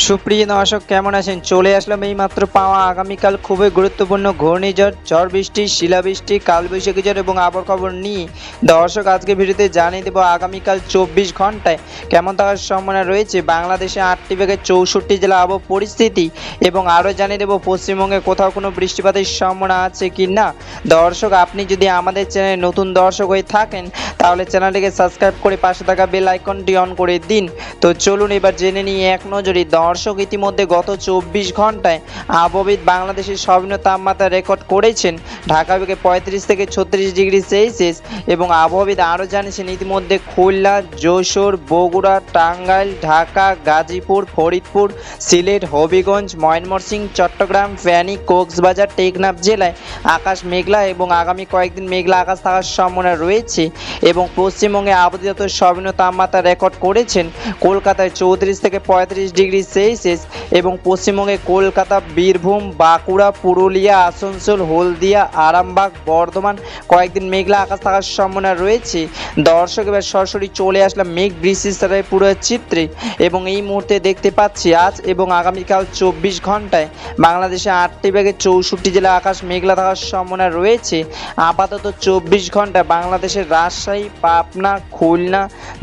সুপ্রিয় দর্শক কেমন আছেন? চলে আসলাম এই মাত্র পাওয়া আগামীকাল খুবই গুরুত্বপূর্ণ ঘূর্ণিঝড়, ঝড় বৃষ্টি, শিলাবৃষ্টি, কালবৈশাখী ঝড় এবং আবহাওয়ার খবর নিয়ে। দর্শক আজকে ভিডিওতে জানিয়ে দেবো আগামীকাল 24 ঘন্টায় কেমন থাকার সম্ভাবনা রয়েছে বাংলাদেশে 8টি থেকে 64 জেলা আবহাওয়া পরিস্থিতি, এবং আরও জানিয়ে দেবো পশ্চিমবঙ্গে কোথাও কোনো বৃষ্টিপাতের সম্ভাবনা আছে কি না। দর্শক আপনি যদি আমাদের চ্যানেলে নতুন দর্শক হয়ে থাকেন তাহলে চ্যানেলটিকে সাবস্ক্রাইব করে পাশে থাকা বেল আইকনটি অন করে দিন। তো চলুন এবার জেনে নিই এক নজরে। দর্শক ইতিমধ্যে গত 24 ঘন্টায় আবহবিদ বাংলাদেশের সর্বনিম্ন তাপমাত্রা রেকর্ড করেছেন ঢাকা বিভাগে 35 থেকে 36 ডিগ্রি সেলসিয়াস, এবং আবহবিদ আরও জানিয়েছেন ইতিমধ্যে খুলনা, যশোর, বগুড়া, টাঙ্গাইল, ঢাকা, গাজীপুর, ফরিদপুর, সিলেট, হবিগঞ্জ, ময়মনসিংহ, চট্টগ্রাম, ফেনী, কক্সবাজার, টেকনাফ জেলায় আকাশ মেঘলা এবং আগামী কয়েকদিন মেঘলা আকাশ থাকার সম্ভাবনা রয়েছে। এবং পশ্চিমবঙ্গে আবহাওয়া দপ্তর সর্বনিম্ন তাপমাত্রা রেকর্ড করেছেন কলকাতায় 34 থেকে 35 ডিগ্রি সেলসিয়াস, এবং পশ্চিমবঙ্গে কলকাতা, বীরভূম, বাঁকুড়া, পুরুলিয়া, আসানসোল, হলদিয়া, আরামবাগ, বর্ধমান কয়েকদিন মেঘলা আকাশ থাকার সম্ভাবনা রয়েছে। দর্শক এবার সরাসরি চলে আসলাম মেঘ বৃষ্টির পুরো চিত্রে, এবং এই মুহূর্তে দেখতে পাচ্ছি আজ এবং আগামীকাল 24 ঘন্টায় বাংলাদেশে 8টি থেকে 64 জেলা আকাশ মেঘলা থাকার সম্ভাবনা রয়েছে। আপাতত 24 ঘন্টা বাংলাদেশের রাজশাহী, পাবনা, খুলনা,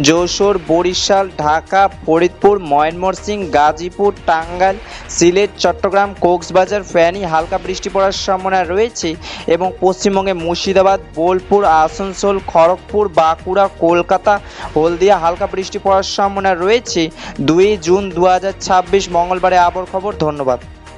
যশোর, বরিশাল, ঢাকা, ফরিদপুর, ময়মনসিংহ, গাজীপুর, টাঙ্গাইল, সিলেট, চট্টগ্রাম, কক্সবাজার, ফেনী হালকা বৃষ্টি পড়ার সম্ভাবনা রয়েছে, এবং পশ্চিমবঙ্গে মুর্শিদাবাদ, বোলপুর, আসানসোল, খড়গপুর, বাঁকুড়া, কলকাতা, হলদিয়া হালকা বৃষ্টি পড়ার সম্ভাবনা রয়েছে। 2 জুন 2026 মঙ্গলবারে আবহাওয়ার খবর। ধন্যবাদ।